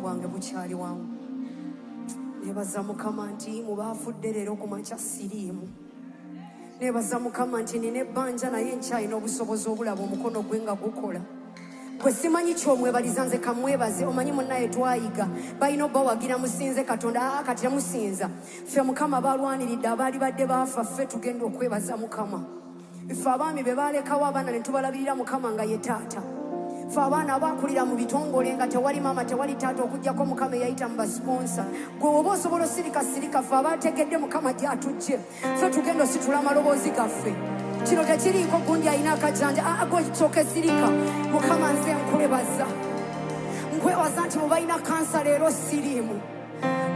bwange bukyali wangu. Nebaza Mukama nti mubafudde leero ku makya siriimu. Nebaza Mukama nti nina ebbanja naye nkyalina obusobozi obulaba omukono gwe nga gukola. Gwe simanyi kyomwebaliza nze kamwebaze. Omanyi munnaye twayiga balina obbawagira musinze Katonda kati temusinza. Ffe Mukama balwaniridde abaali badde baafa ffe tugenda okwebaza Mukama. Ffe abaami be balekawo abaana ne tubalabirira Mukama nga ye taata. Ffe abaana abakulira mu bitongole nga tewali maama tewali taata okuggyako Mukama eyayita mu basponsa. Gwe oba osobola osirika ffe abategedde Mukama gy'atujje. Ffe tugenda ositula amaloboozi gaffe. Kino tekiriiko gundi alina akajanja gwe kisooka sirika. Mukama nze nkwebaza. Nkwebaza nti bwe balina kansa leero siriimu.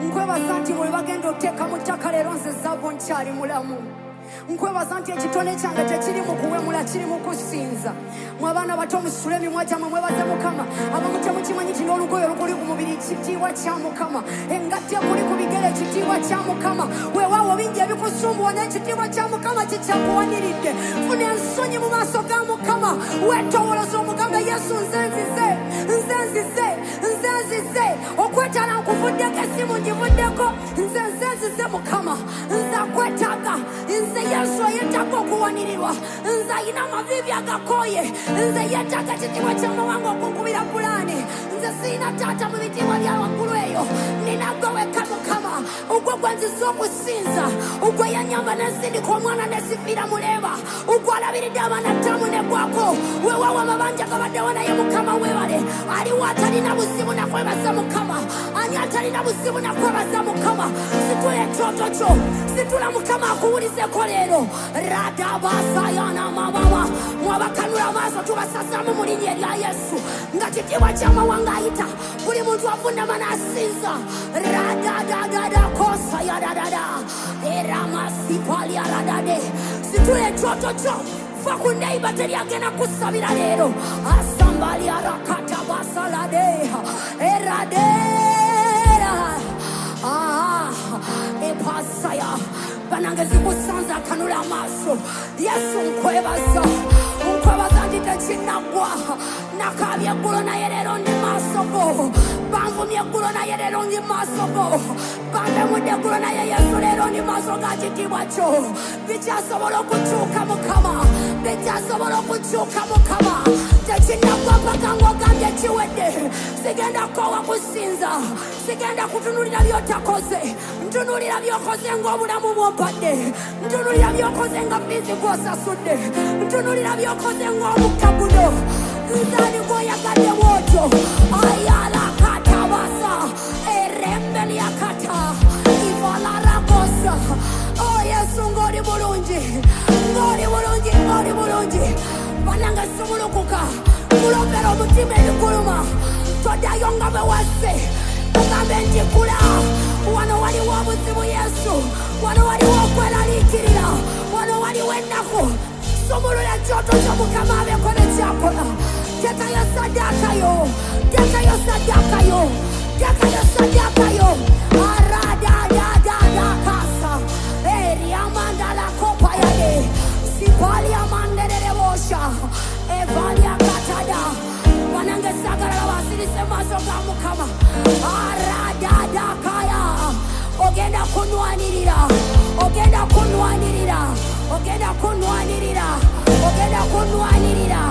Nkwebaza nti bwe bagenda oteeka mu ttaka leero nze zaabo nkyali mulamu. Nkwebaza nti ekitone kyange tekiri mu kuwemula kiri mu kusinza. Mwe abaana bato musitule emimwa gyammwe mwebaze Mukama. Abamu temukimanyi nti n'olugoye olukuli ku mubiri kitiibwa kya Mukama. Engatte ekuli ku bigere kitiibwa kya Mukama. Weewaawo bingi ebikusumbuwa naye ekitiibwa kya Mukama kikyakuwaniridde. Funa ensonyi mu maaso ga Mukama. Weetowoloza omugambe Yesu nze nzize. Okwetala nkuvuddeko essimu ngivuddeko. Nze nzize Mukama. Nze akwetaaga. Nze Yesu yeetaaga okuwanirirwa. Nze alina amavivi agakooye. Nze yeetaaga ekitiibwa ky'amawanga okunkubira pulaani. Nze sirina taata mu bitiibwa bya waggulu eyo. Nina gwe wekka Mukama. Ogwo gwe nziza okusinza. Ogwo yanyamba n'ensindika omwana ne sifiira muleeba. Ogwo alabiridde abaana ttaamu ne gwako. Weewaawo amabanja gabaddewo naye Mukama weebale. Aliwo atalina buzibu na kwebaza Mukama. Ani atalina buzibu na kwebaza Mukama. Situla ekyoto kyo. Situla Mukama akuwulizeko leero. Radabasayana mababa. Mwabakanula amaaso tubasasaamu mu linnya erya Yesu. Nga kitiibwa ky'amawanga ayita. Buli muntu avundama n'asinza. Radadadadakosa yadadada. Eramasipali aradade. Situla ekyoto kyo. Fa ku neighbor teryagenda kusabira leero. Asambali arakata basalade. Eradera. Epasaya. Banange zikusanza kanula amaaso. Yesu nkwebaza. Nkwebaza nti tekinnagwa. Nakabye eggulo naye leero ndi maaso go. Banvumye eggulo naye leero ndi maaso go. Bambemudde eggulo naye Yesu leero ndi maaso ga kitiibwa kyo. Bikyasobola okukyuka Mukama. Bikyasobola okukyuka Mukama. Tekinnagwa mpaka ng'ogambye kiwedde. Sigenda koowa kusinza. Sigenda kutunulira by'otakoze. Ntunulira by'okoze ng'obulamu bw'ompadde. Ntunulira by'okoze nga fiizi gw'osasudde. Ntunulira by'okoze ng'omukka guno. Nzani gw'oyagadde bw'otyo. Ayala katabasa. Erembeli akata. Ivala rakosa. Oh Yesu ng'oli bulungi. Ng'oli bulungi, ng'oli bulungi. Banange sumulukuka. Kulobera omutima ebikuluma. Toddayo nga bwe wazze. Mugambe njigula. Wano waliwo obuzibu Yesu. Wano waliwo okweraliikirira. Wano waliwo ennaku. Sumulula ekyoto kyo Mukama abeeko ne kyakola. Teekayo saddaakayo. Teekayo saddaakayo. Teekayo saddaakayo. Aradadadadakasa. Eriamandala kopayade. Sipali amanderere bosha. Evalia katada. Banange sagalala basirise maaso ga Mukama. Aradadakaya. Ogenda kunwanirira. Ogenda kunwanirira. Ogenda kunwanirira. Ogenda kunwanirira.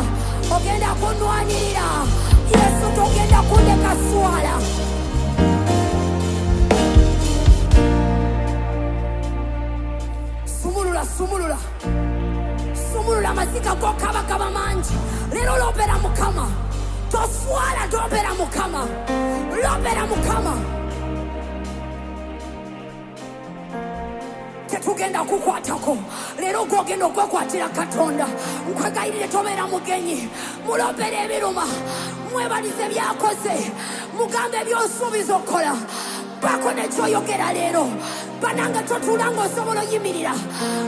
Ogenda kunwanirira. Yesu togenda kundeka swala. Sumulula. Sumulula amazika go kabakaba mangi. Leero lobera Mukama. Toswala lobera Mukama. Lobera Mukama. Tetugenda kukwatako. Leero gwogenda okwekwatira Katonda. Nkwegayirire tobeera mugenyi. Mulobera ebiruma. Mwebalize byakoze. Mugambe by'osuubiza okukola. Bako nekyoyogera leero. Banange totuula ng'osobola oyimirira.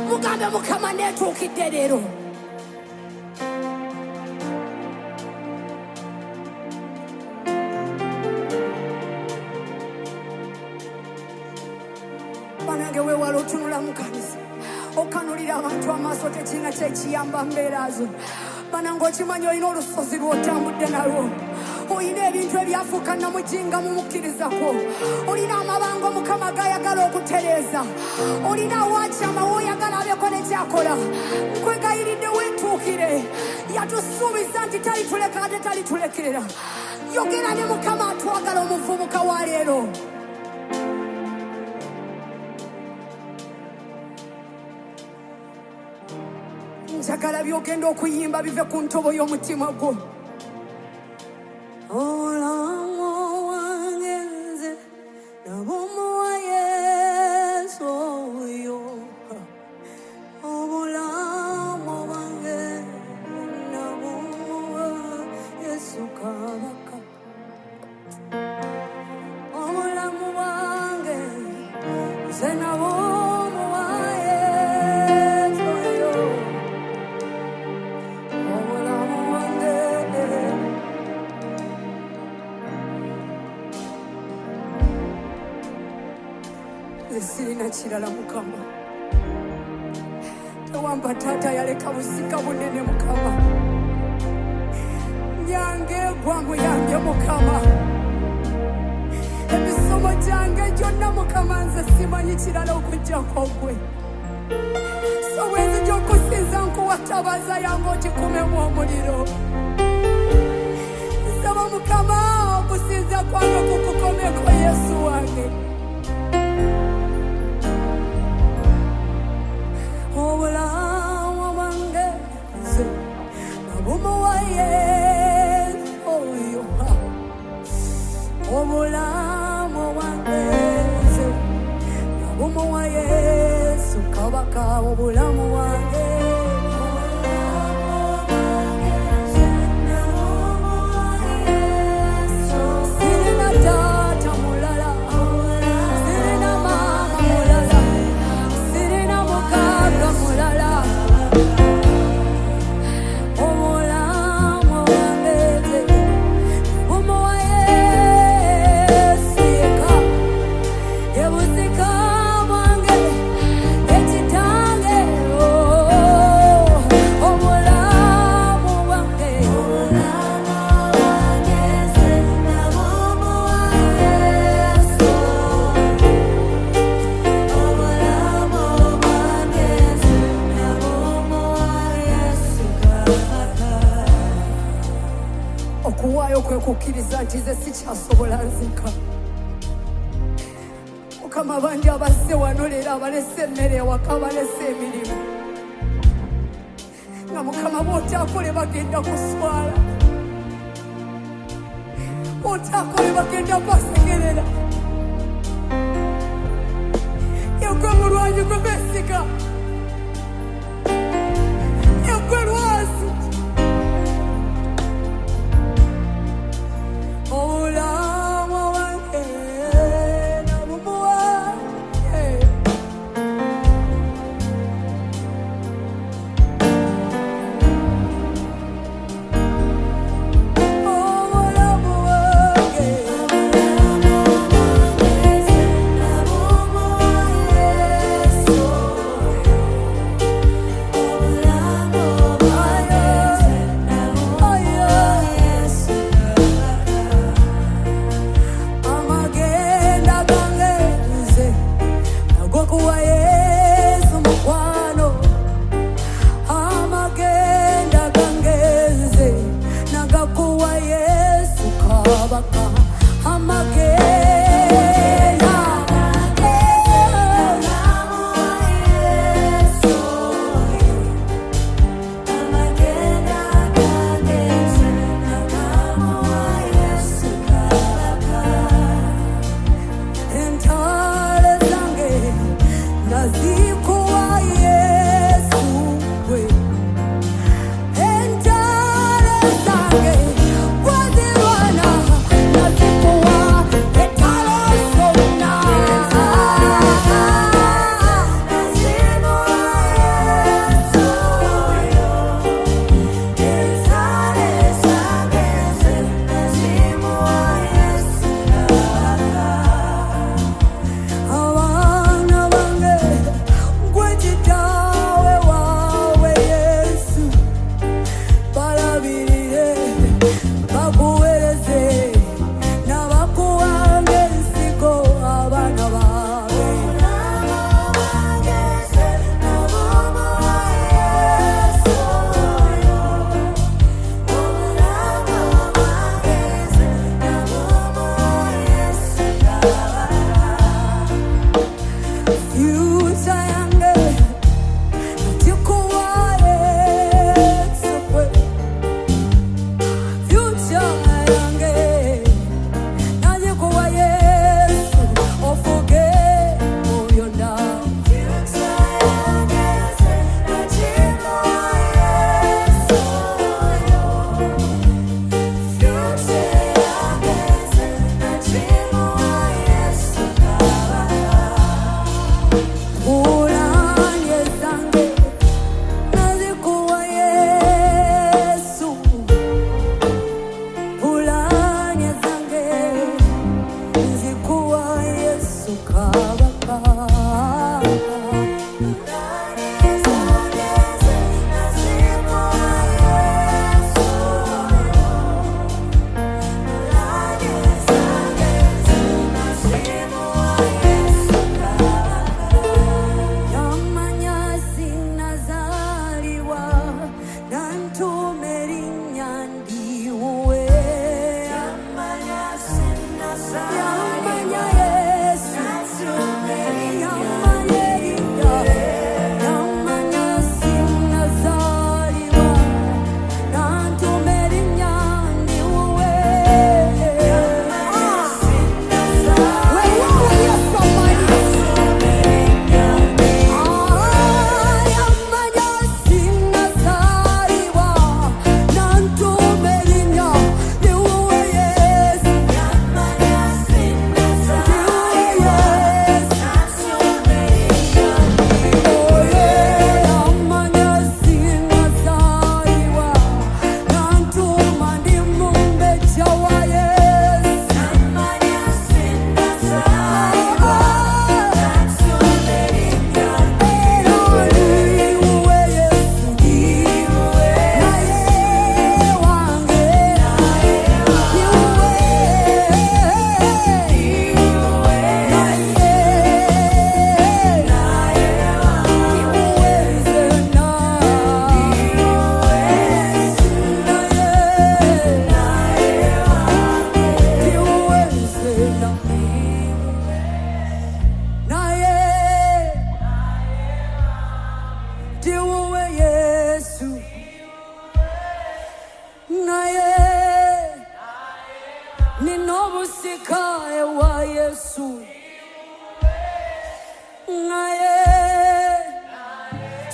Mugambe Mukama neetuukidde leero. Banange weewala otunula mu kanisa. Okanulira abantu amaaso tekirina kyekiyamba mbeera zo. Banange okimanyi olina olusozi lw'otambudde nalwo. olina ebintu ebyafuuka namujinga mumukirizako, olina amabanga Mukama gayagala okutereeza, olina awakyama woyagala abeko nekyakola. Nkwegayiridde weetuukire, yatusuubiza nti talituleka ate talitulekerera. Yogera ne Mukama atwagala omuvubuka wa leero. Njagala byogenda okuyimba bive ku ntobo y'omutima gwo. Olamu wange nze nabumu wa Yesu oyo, obulamu bwange nabumu wa Yesu Kabaka, obulamu bwange nze nabumu wa Yesu oyo, obulamu bwange sirina kirala Mukama. Tewamba taata yaleka busika bunene Mukama. Nyange gwangu yange Mukama. Emisomo gyange gyonna Mukama nze simanyi kirala okuggyako ggwe. So bwenzija okusinza nkuwatabaza yange ogikumemu omuliro. Nsaba Mukama okusinza kwange kukukomeko Yesu wange. Obulamu bwange nze nabumu wa Yesu oyo, obulamu bwange nze nabumu wa Yesu Kabaka, obulamu bwange sirina taata mulala, sirina mama mulala, sirina mukaka mulala. Obulamu bwange nze nabumu wa Yesu yekka, ebusika bwange ekitange. Obulamu bwange nze nabumu wa Yesu, obulamu bwange nze nabumu wa Yesu Kabaka. Okuwaayo kwe kukkiriza nti nze sikyasobola nzeka. Mukama bangi abazze wano leero abalese emmere ewaka, abalese emirimu, nga Mukama bw'otaakole bagenda kuswala, bw'otaakole bagenda kwasegerera. Yegwe mulwanyi gwe beesiga, yegwe lwazi. Obulamu bwange nabumu wa obulamu bwange nabumu wa Yesu. Yesu naye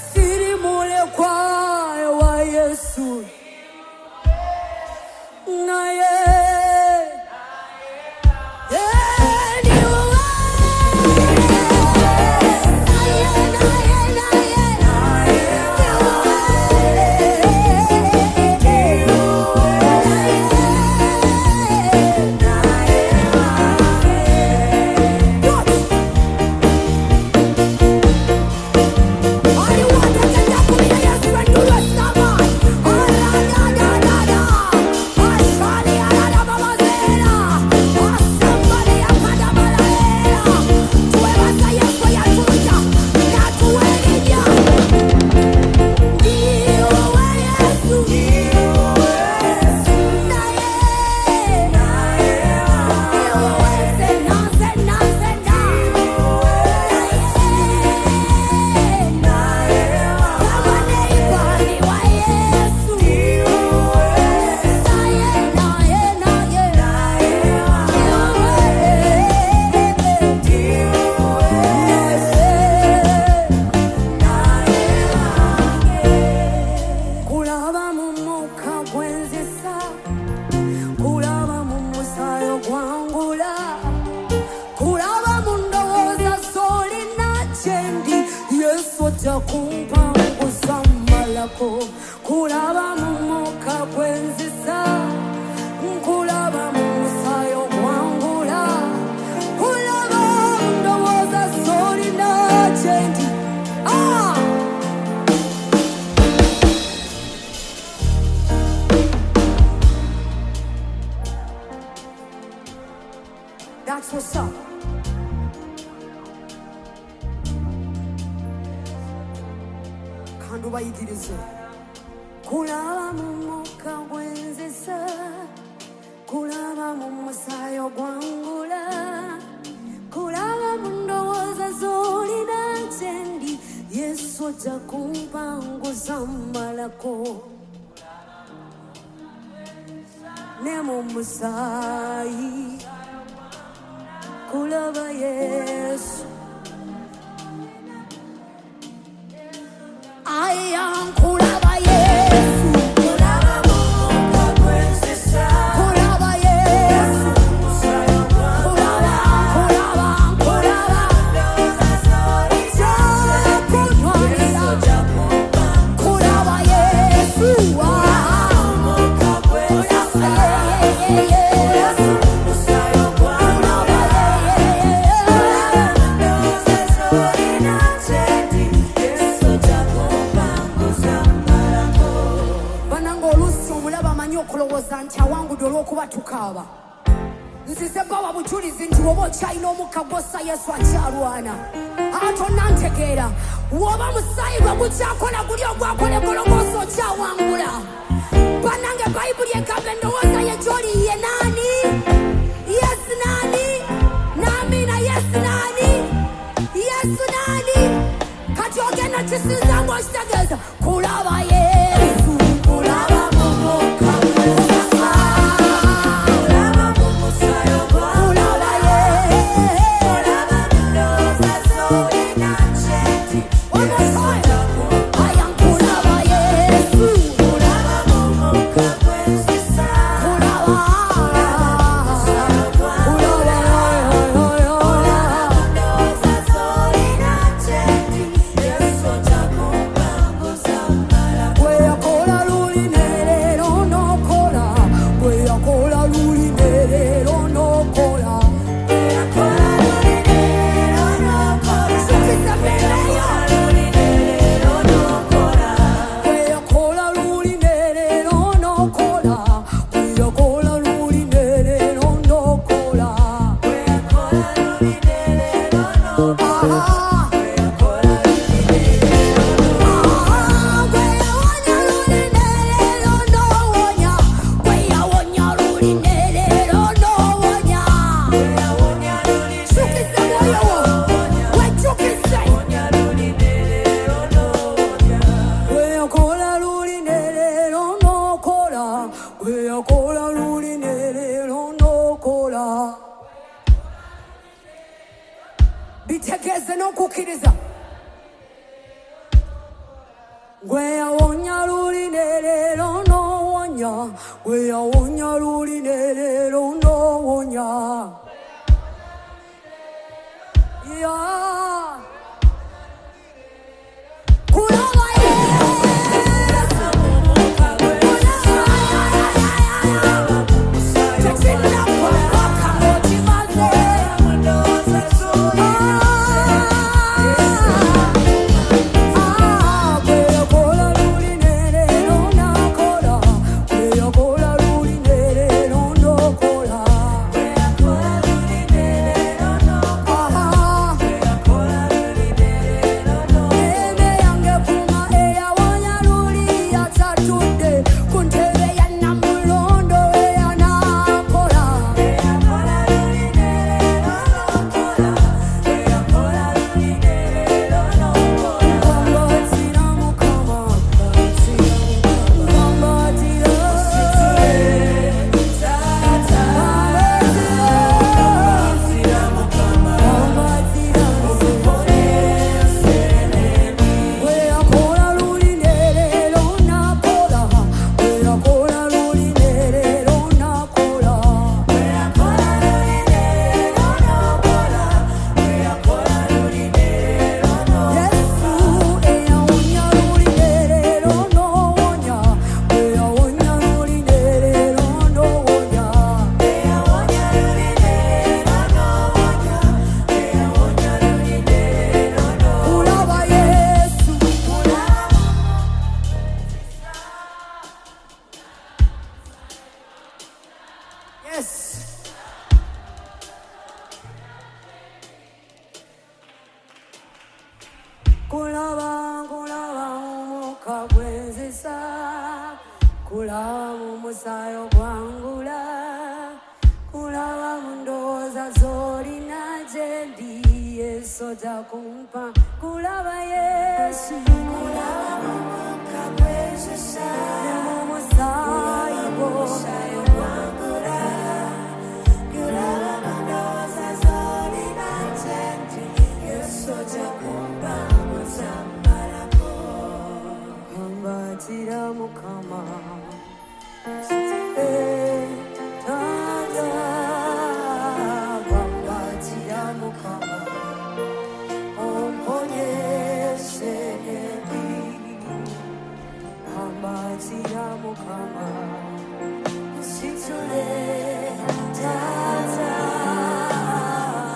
siri mule kwayo wa Yesu naye kulaba mumuka kwenzisa kulaba mumusayo gwangula kulaba mundowoza soli na chendi That's what's up. Kandu bayigirize kulaba mumuka gwenzisa kulaba mumusayo gwangula kulaba mundowoza zolina ntendi Yesu ajja kumpanguza malako ne mumusayi kulaba Yesu I am kulaba Yesu kulaba mumuka gwenzisa kulaba Yesu kulaba kulaba Yesu mumuka gwenzisa okulowooza nti awangudde olw'okuba tukaaba nzize bawa bujulizi nti woba okyalina omukka gw'ossa Yesu akyalwana tonna ntegeera woba musaayi gwe gukyakola guli ogwakola Gologoosa okyawangula bannange bayibuli egamba endowooza ye gy'oli ye naani Yesu naani naamina Yesu naani Yesu naani kati ogenda kisinza ng'okitegeeza kulaba Yesu kulaba mumuka bitegeze n'okukkiriza gwe yawonya luli ne leero n'owonya gwe yawonya luli ne leero n'owonya kulaba kulaba omuka gwenzisa kulaba omusayo gwangula kulaba mundowooza z'olina gye ndi Yesu takumpa kulaba Yesu kulaba omuka gwenzisa omusayo gwangula kulaba mundowooza z'olina gye ndi Yesu takumpa Kambatira Mukama Tata Kambatira Mukama Omponyeshe ebi Kambatira Mukama Nsitule Tata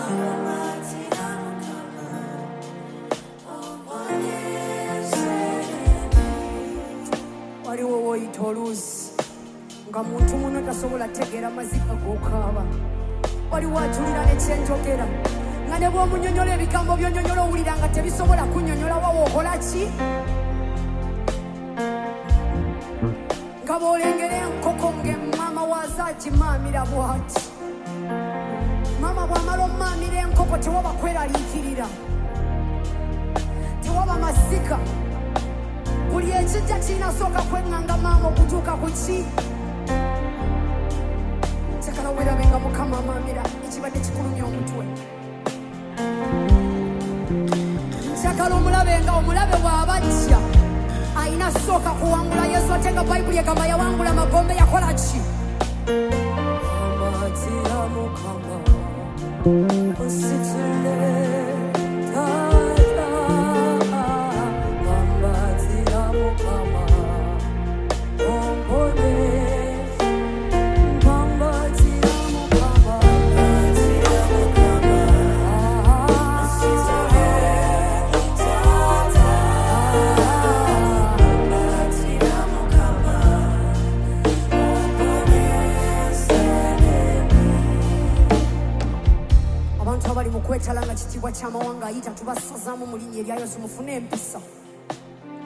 Kambatira Mukama Omponyeshe waliwo woyita oluusi nga muntu muno tasobola tegeera mazima g'okaaba waliwo ajulira nekyenjogera nga ne bw'omunyonyola ebigambo by'onyonyola owulira nga tebisobola kunnyonnyola wawo okola ki nga bw'olengera enkoko ng'emmaama waazo agimaamira bw'ati maama bw'amala omumaamira enkoko tewaba kweraliikirira tewaba masika buli ekijja kinasooka kweŋŋanga maama okutuuka ku ki njagala weerabe nga mukama amaamira ekibadde kikulumya omutwe njagala omulabe nga omulabe bw'abajja ayina sooka kuwangula Yesu ate nga bayibuli egamba yawangula magombe yakola ki amatira mukama ositule kwetala nga kitiibwa ky'amawanga ayita tubasazaamu mu linnya erya Yesu mufune empisa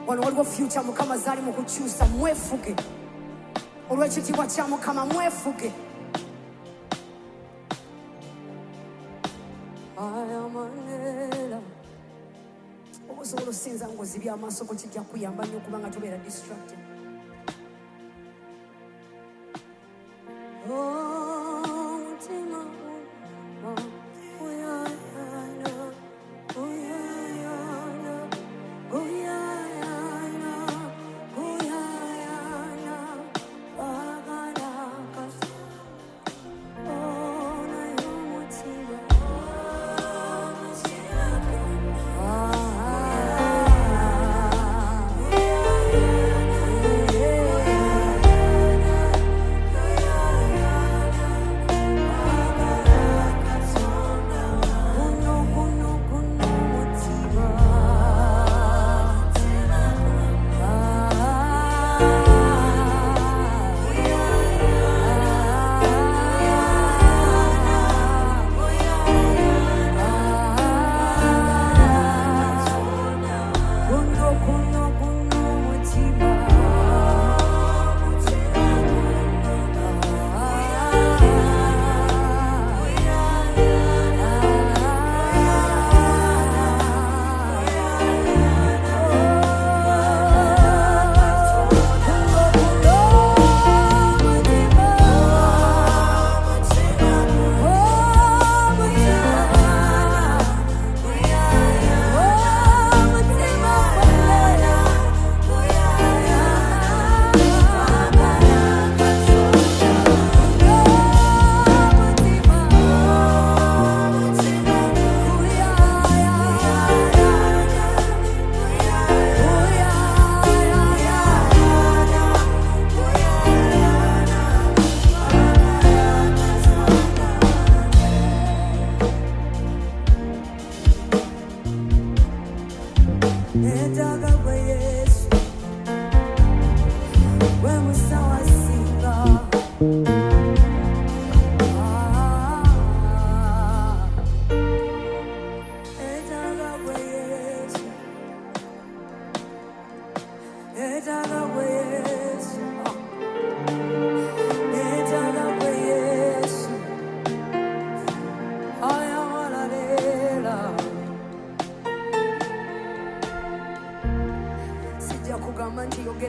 wano waliwo future mukama zaali mu kukyusa mwefuge olw'ekitiibwa kya mukama mwefuge ayamanera oba osobola osinza ng'ozibya amaaso ko kijja kuyamba nnyo okuba nga tobeera distracted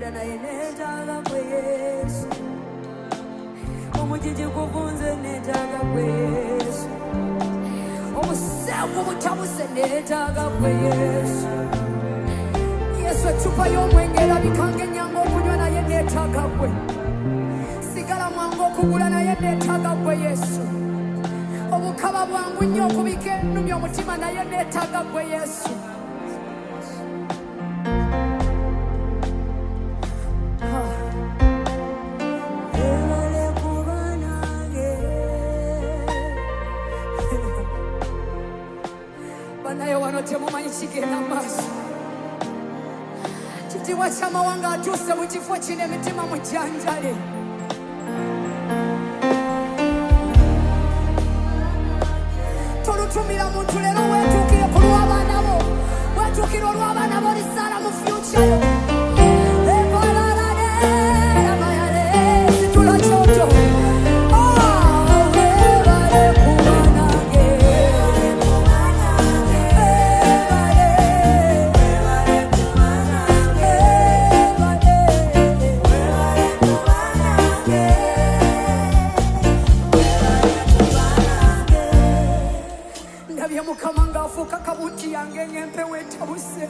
era naye neetaaga gwe Yesu. Omugigi guvunze neetaaga gwe Yesu. Omusengu butabuse neetaaga gwe Yesu. Yesu eccupa y'omwenge erabika ng'ennyanga okunywa naye neetaaga gwe. Sigala mwangu okugula naye neetaaga gwe Yesu. Obukaba bwangu nnyo okubika ennumi omutima naye neetaaga gwe Yesu. Banaye wano temumanyi kigenda maaso. Kitiibwa ky'amawanga atuuse mu kifo kino emitima mujjanjale. Tolutumira muntu leero weetuukire ku lw'abaana bo. Weetuukire olw'abaana bo lisaala mu future yo. Situla kyoto. Mukama ng'afuuka kabuuti yange ng'empewo etabuse.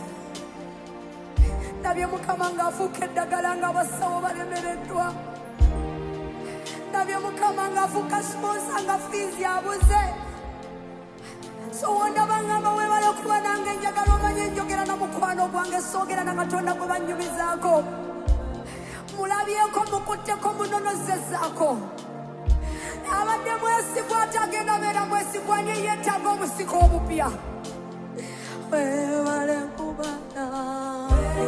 Ndabye Mukama ng'afuuka eddagala ng'abasawo balemereddwa. Ndabye Mukama ng'afuuka siponsa nga fiizi abuze. So wondaba ngamba weebale okuba nange njagala omanye njogera na mukwano gwange soogera na Katonda gwe bannyumizaako. Mulabyeko mukutteko munonozezzaako. Abadde mwesigwa atagenda beera mwesigwa nye yeetaaga omusiko obupya. Weebale kuba nange.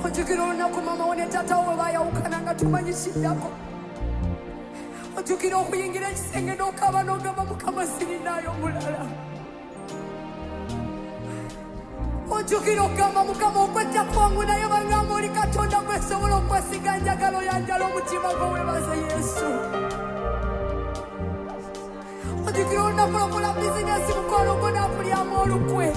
Ojjukira olunaku maama wo ne taata wo baayawukana nga tumanyikiddako. Ojjukira okuyingira ekisenge n'okaba n'ogamba Mukama sirinaayo mulala. Ojjukira okugamba Mukama okwetta kwangu naye bangamba oli Katonda gwesobola okwesiga njagala oyanjala omutima gwo weebaze Yesu. Ojjukira olunaku lwokola bizinesi mukwano gwo n'akulyamu olukwe.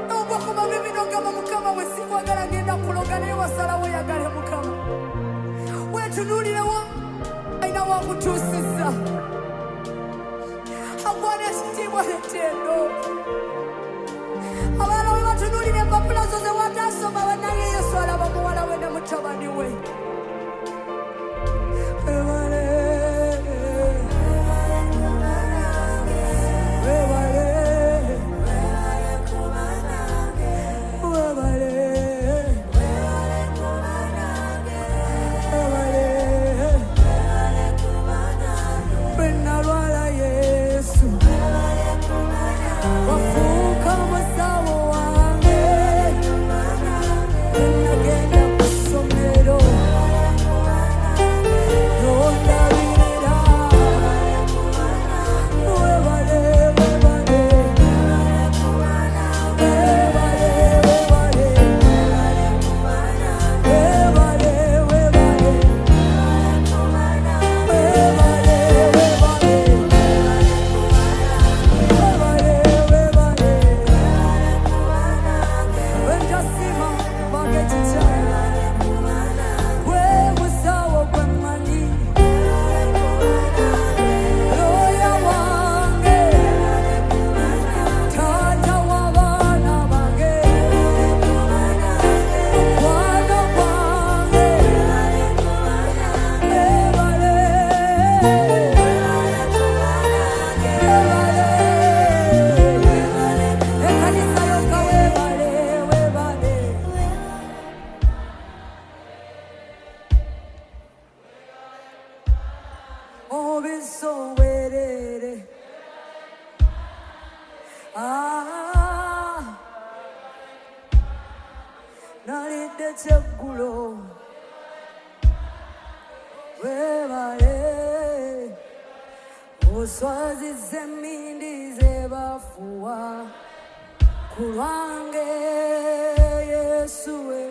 N'ogwa ku mavivi n'ogamba Mukama bwe sikwagala ngenda kuloga naye wasalawo oyagale Mukama. Weetunuulirewo ayina wakutuusizza. Agwana ekitiibwa n'ettendo. Abaana bwe batunuulira empapula zo ze wataasoma bannaye Yesu alaba muwala we ne mutabani we. Teggulo webale oswazizza emmindi ze bafuwa ku lwange Yesu we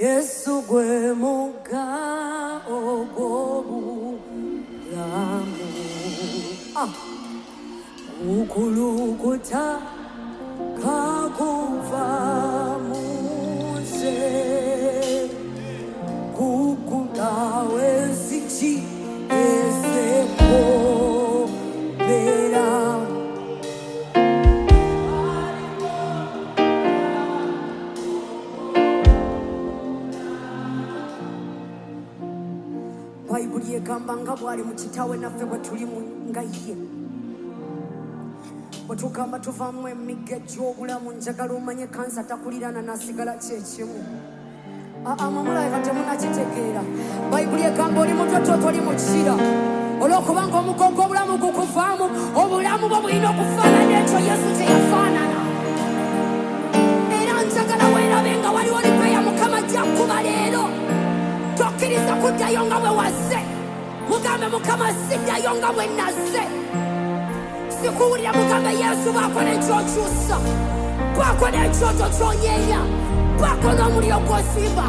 Yesu gwe muga ogw'obulamu ukulukuta kakuva mu nze kukulawe ziki ezekobera Bayibuli egamba nga bw'ali mu kitaawe naffe bwe tuli nga ye. Bwe tugamba tuvaamu emigga egy'obulamu njagala omanye kansa takulirana nasigala kyekimu. Mulabika temunnakitegeera. Bayibuli egamba oli mutoto toli mu kira. Olw'okubanga omugo gw'obulamu gukuvaamu, obulamu bwo bulina okufaanana ekyo Yesu kye yafaanana. Era njagala weerabe nga waliwo lipeya Mukama gy'akkuba leero. Tokkiriza kuddayo nga bwe wazze. Mugambe Mukama siddayo nga bwe nazze. Sikuwulira mugambe Yesu baako n'ekyokyusa. Baako n'ekyoto ky'onyeenya. Baako n'omuliro gw'osimba.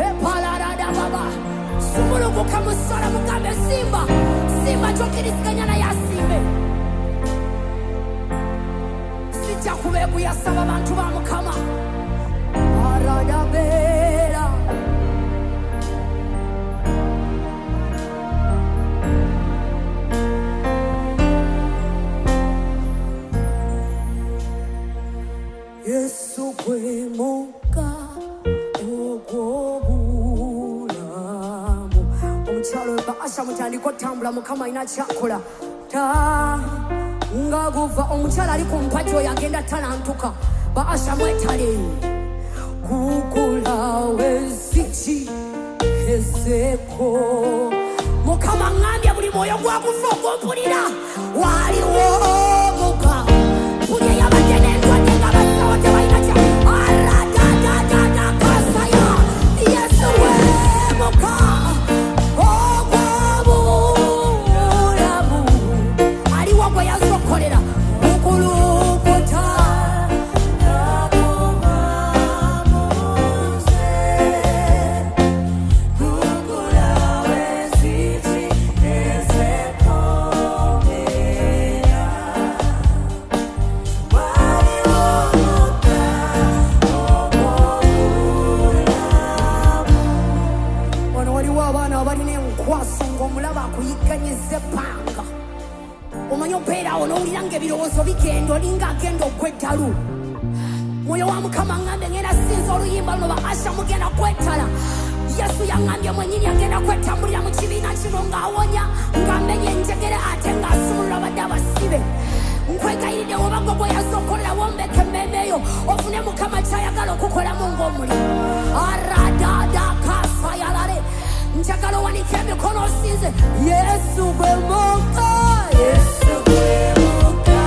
Epalarada baba. Sumulukuka musala mugambe simba. Simba kyokkiriziganya naye asimbe. Sijja kubeeguyasaba abantu ba Mukama. Aradabeera. Yesu gwe muga ogw'obulamu. Omukyalo Baasha mutandika otambula Mukama alina kyakola. Nga guva omukyala ali ku mpagi oyo agenda talantuka. Baasha mwetale kukulawe ziki ezeko. Mukama ngambye buli mwoyo gwakufa ogumpulira waliwo muga. Buli eyabadde n'endwadde nga basawo tebalina kya. Aradadadada kasaya. Yesu we muga ogw'obulamu. Aliwo gwe yazokolera okulukuta akuyiganyiza ebbanga omanyi obeerawo n'owulira ng'ebirowoozo bigenda olinga agenda oggw'eddalu. Mwoyo wa Mukama ng'ambe ngenda sinza oluyimba luno ba Asha mugenda kwetala. Yesu yangambye mwennyini agenda kwetambulira mu kibiina kino ng'awonya ng'amenya enjegere ate ng'asumulula badde abasibe. Nkwegayiridde wobago gwe yaza okolera wombeka emmeeme eyo ofune Mukama ky'ayagala okukolamu ng'omulimu. Aradada kasayalale njagala owanike emikono osinze. Yesu gwe muka, Yesu gwe muka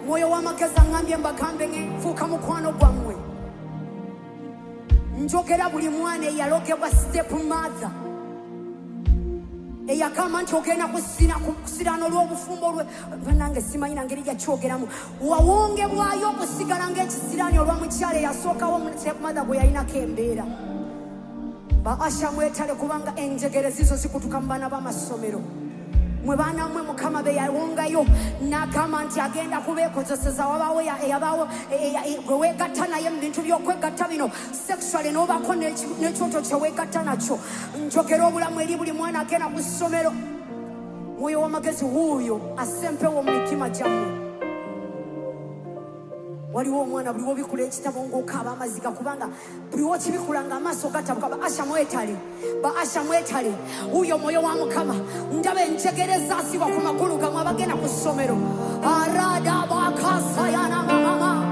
Mwoyo w'amagezi angambye mbagambe nfuuka mukwano gwammwe. Njogera buli mwana eyalogebwa step mother eyagamba nti ogenda kusirana olw'obufumbo lwe. Nange simanyi nangeri gyakyogeramu. Wawongebwayo okusigala ng'ekisiraani olwa mukyala eyasookawo step mother bwe yalinako embeera. Ba Asha mwetale kubanga enjegere zizo zikutuka mu baana b'amasomero. Mwe baana mmwe Mukama be yawongayo n'agamba nti agenda kubeekozeseza wabaawo eyabaawo gwe weegatta naye mu bintu by'okwegatta bino sexually n'obaako n'ekyoto kye weegatta nakyo. Njogera obulamu eri buli mwana agenda ku ssomero. Mwoyo w'amagezi wuuyo asempewo mu mitima gyammwe. Waliwo omwana buli wobikula ekitabo ng'okaaba amaziga kubanga buli wokibikula ng'amaaso gatabuka. Ba Asha mwetale, ba Asha mwetale. Wuuyo Mwoyo wa Mukama ndaba enjegere zaasibwa ku magulu gammwe abagenda ku ssomero. Arada bakasayana mama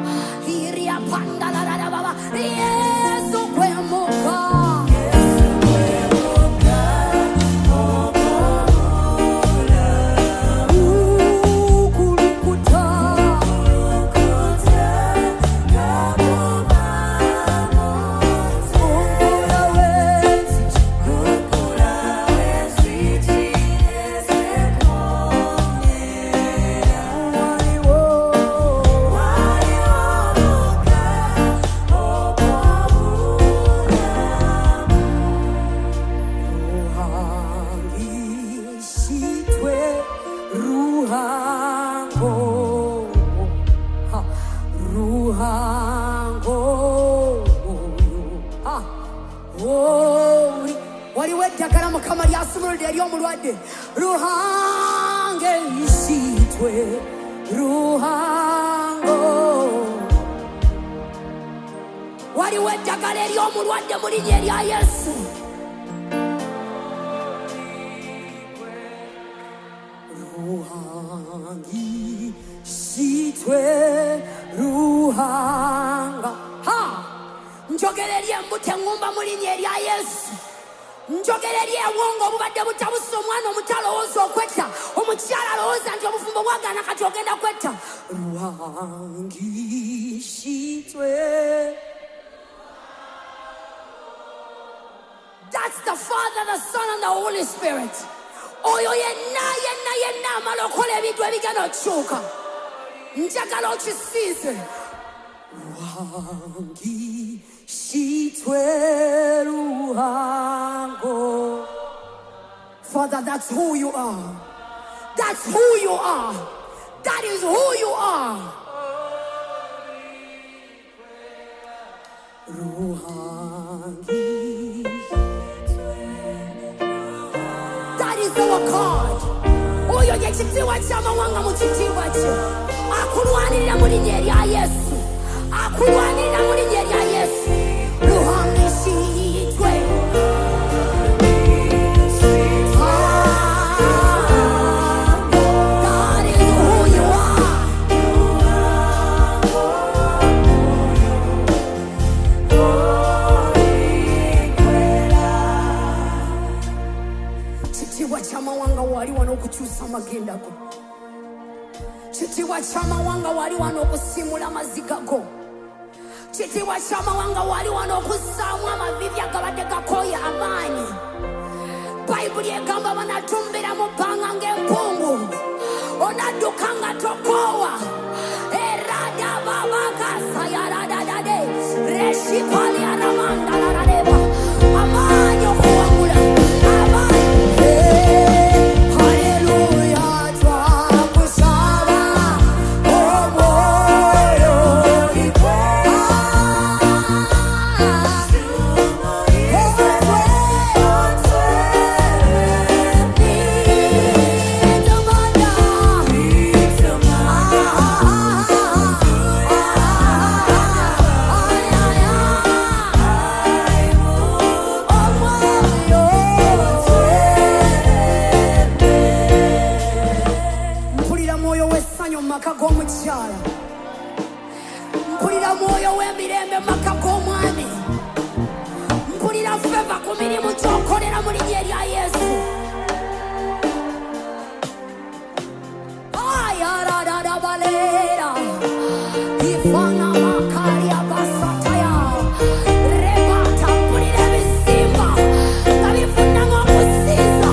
hiria pandalarara baba Yesu gwe muka. Waliwo eddagala Mukama lyasumuludde eri omulwadde. Ruhange isitwe ruhango. Waliwo eddagala eri omulwadde mu linnya erya Yesu. Ruhangi isitwe ruhanga. Njogera eri embute eŋŋumba mu linnya erya Yesu. Njogera eri ewongo obubadde butabusa omwana omuto alowooza okwetta, omukyala alowooza nti obufumbo bwagaana kati ogenda kwetta. Ruhangishitwe. That's the Father, the Son, and the Holy Spirit. Oyo yenna amala okola ebintu ebigenda okukyuka. Njagala okisiize. Ruhangishitwe ruhango. Father, that's who you are. That's who you are. That is who you are. That is our God. Oyo yekitiibwa ky'amawanga mu kitiibwa kye. Akulwanirira mu linnya erya Yesu. Akulwanirira mu linnya erya Yesu. Ruhangishitwe ky'amawanga wali wano okukyusa amagenda go. Kitiibwa ky'amawanga wali wano okusiimula amaziga go. Kitiibwa ky'amawanga wali wano okussaamu amavivi agabadde gakooya amaanyi. Bayibuli egamba banatumbira mu bbanga ng'empungu, onadduka nga tokoowa. Erada babakasa yaradadade reshipali aramanda larareba amaanyi okuwangula amaanyi. Haleluya twakusaba omwoyo igwe. G'omukyala, mpulira mwoyo w'emirembe mu maka g'omwami, mpulira feva ku mirimu gy'okolera mu linnya erya Yesu. Ayaradadabalera ifana makali abasataya rebata, mpulira ebizimba nga bifuna ng'okusiiza.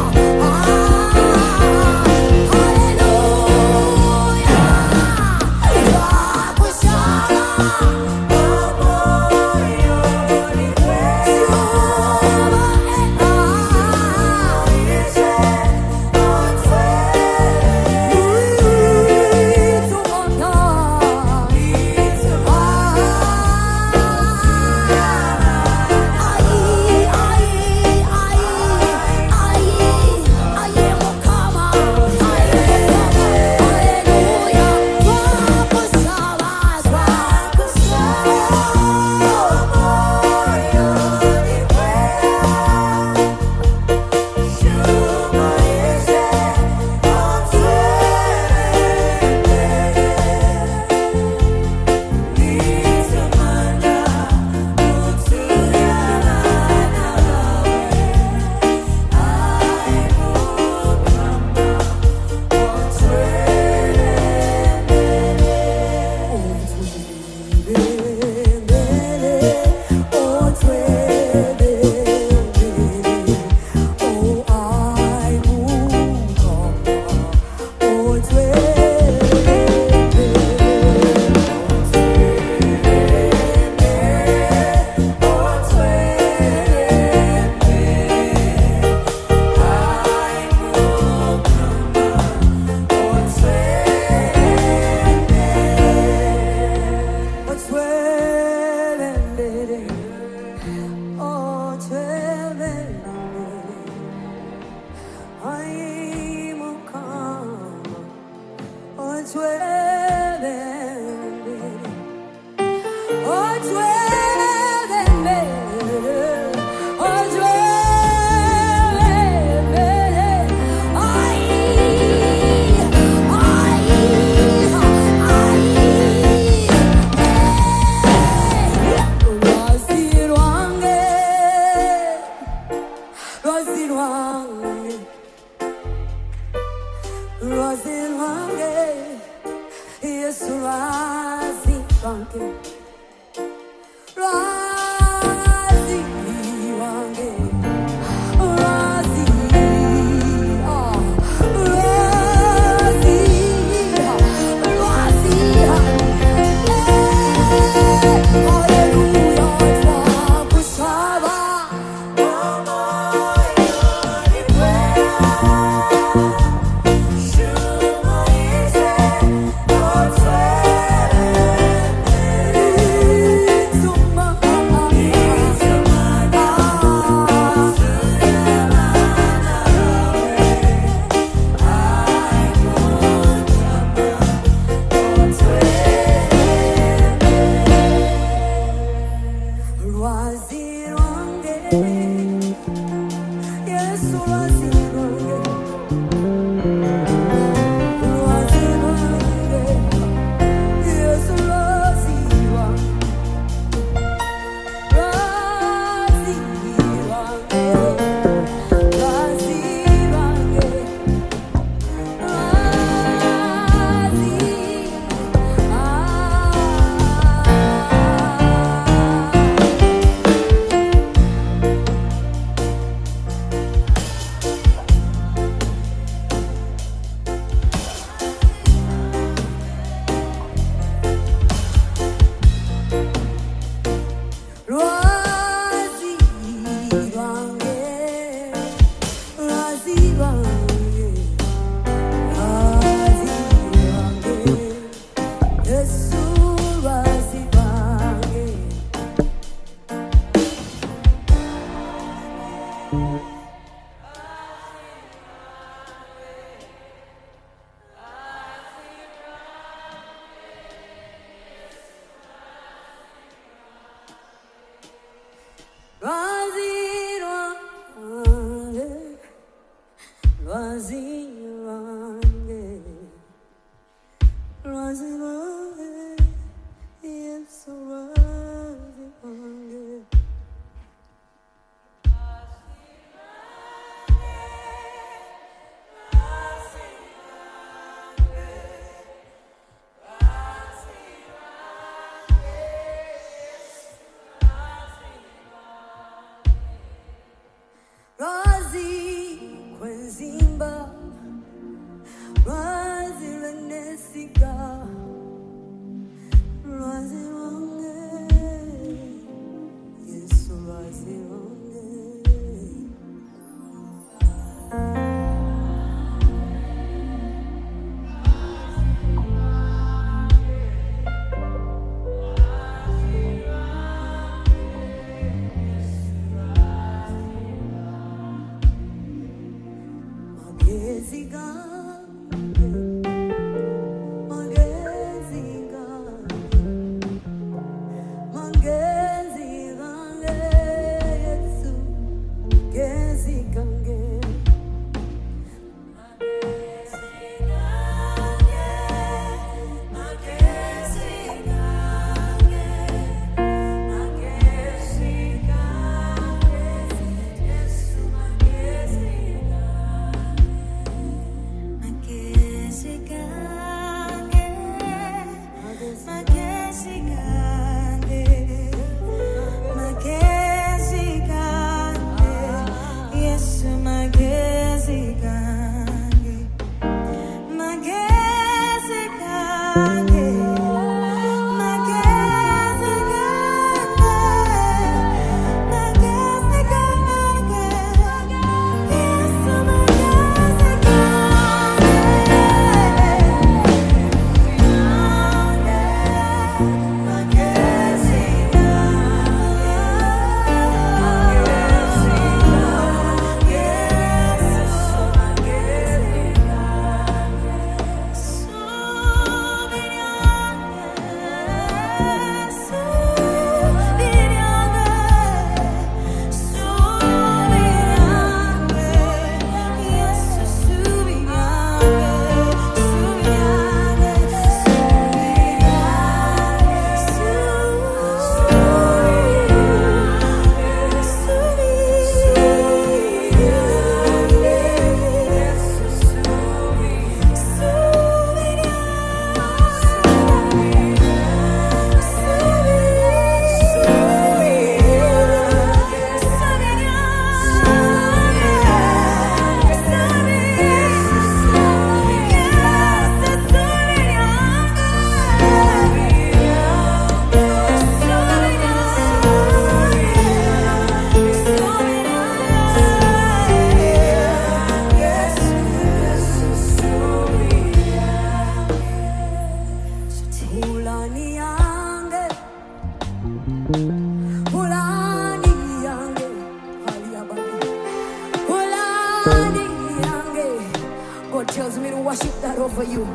God tells me to worship that over you.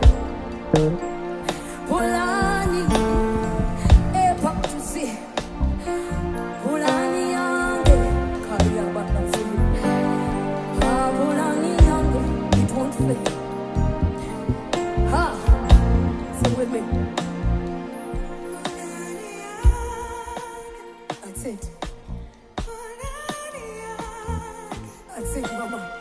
Polani, epatusi. Polani yange, kaya batafu. Polani yange, it won't fail. Ha, sing with me. That's it. That's it, mama.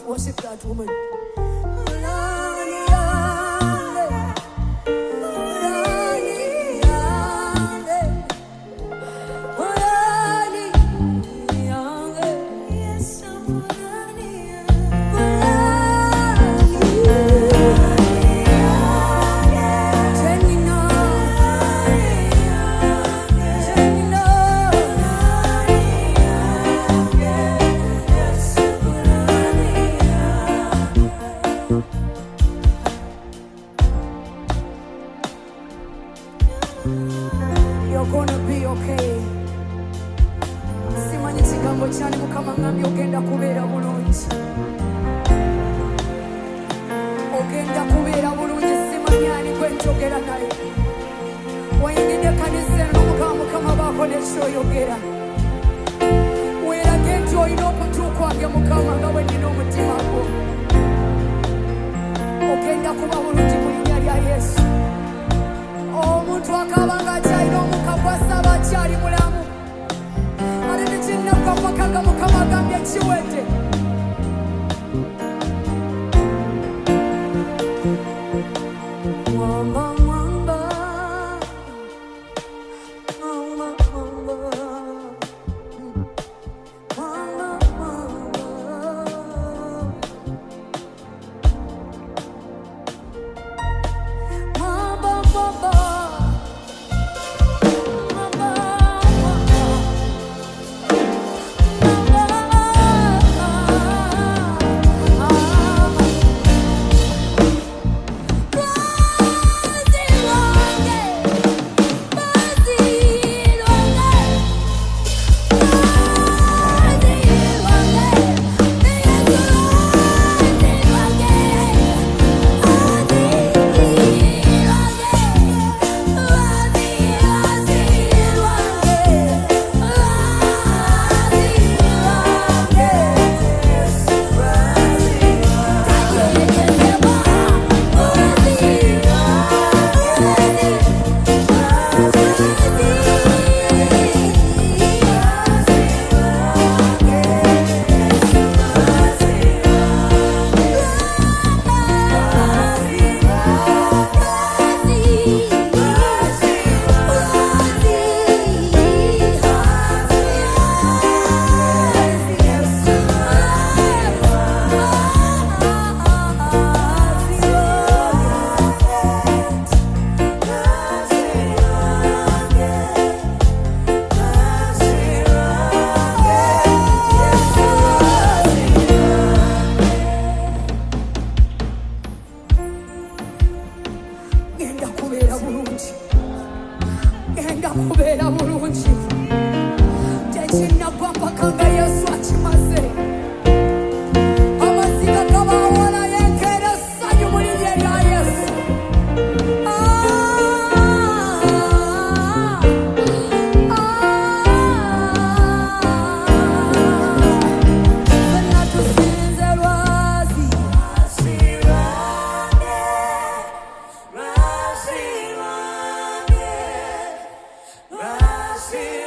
Worship that woman. You're gonna be okay. Simanyi kigambo kyani Mukama ngambye ogenda kubeera bulungi. Ogenda kubeera bulungi, simanyi ani gwe njogera naye. Wayingidde ekkanisa eno Mukama baako ne ky'oyogera. Weerage nti olina okutuukwange Mukama nga bwe nnina omutima gwo. Ogenda kuba bulungi mu linnya lya Yesu. Omuntu akaba ng'akyalina omukka gw'asaba akyali mulamu. Ate tekinnava paka nga Mukama agambye kiwedde. Mwamba, mwamba, mwamba, mwamba, mwamba, mwamba. Mwamba, mwamba. Genda kubeera bulungi. Tekinnagwa mpaka nga Yesu akimaze. Amaziga gabaawo naye enkeera essanyu mu linnya lya Yesu. Ffenna tusinze lwazi. See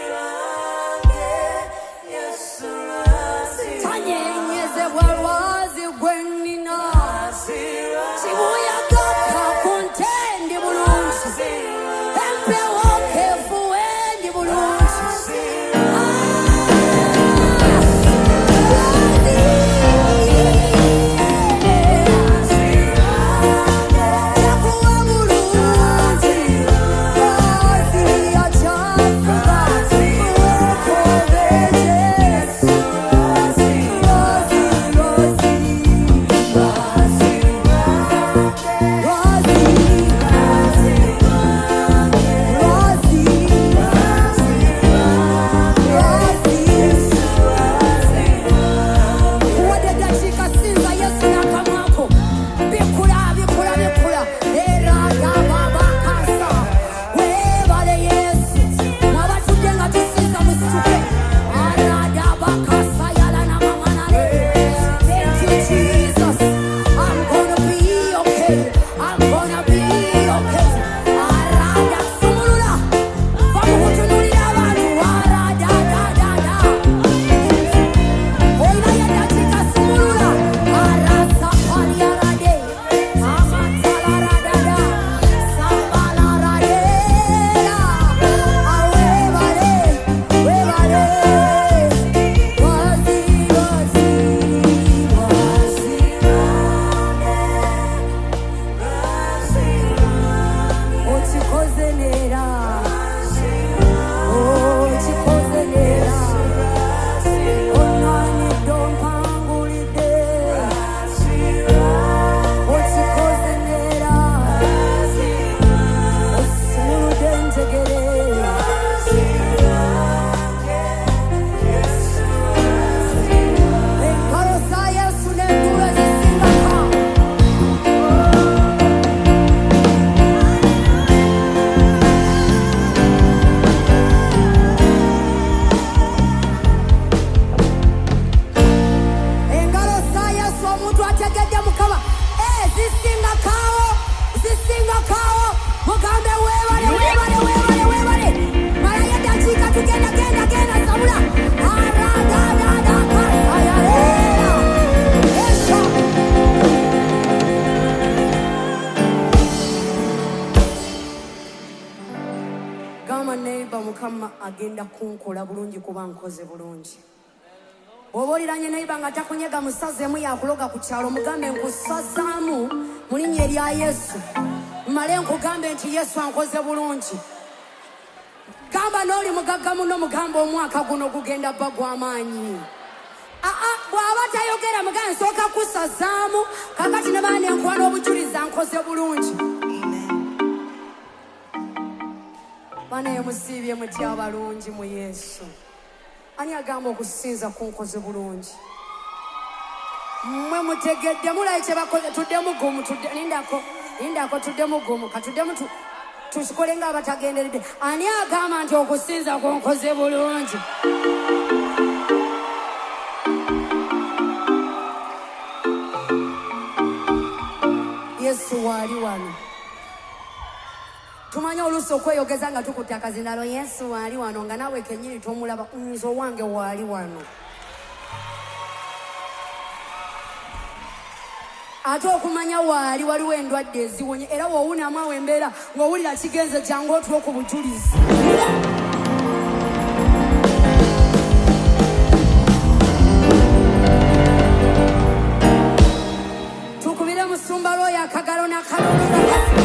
Gamba neighbor Mukama agenda kunkola bulungi kuba nkoze bulungi. Oboliranye neighbor nga takunyega musazeemu yakuloga ku kyalo mugambe nkusazaamu mu linnya erya Yesu. Mmale nkugambe nti Yesu ankoze bulungi. Gamba n'oli mugagga muno mugamba omwaka guno gugenda bba gw'amaanyi. Bw'aba tayogera mugambe nsooka kusazaamu kakati ne baana enkuba n'obujulizi ankoze bulungi. Bana musiibye mutya abalungi mu Yesu. Ani agamba okusinza kunkoze bulungi? Mmwe mutegedde mulayi kye bakoze. Tuddemu gumu, lindako tuddemu gumu, katuddemu tukikole nga abatagenderedde. Ani agamba nti okusinza kunkoze bulungi? Yesu waali wano. Tumanya oluusi okweyogeza nga tukutte akazinalo. Yesu waali wano nga naawe kennyini tomulaba. Nze owange waali wano. Ate okumanya waali waliwo endwadde eziwonye era woowunamu awo embeera ng'owulira kigenze jangu otulo ku bujulizi. Tukubire musumba lwoyo akagalo n'akalulu.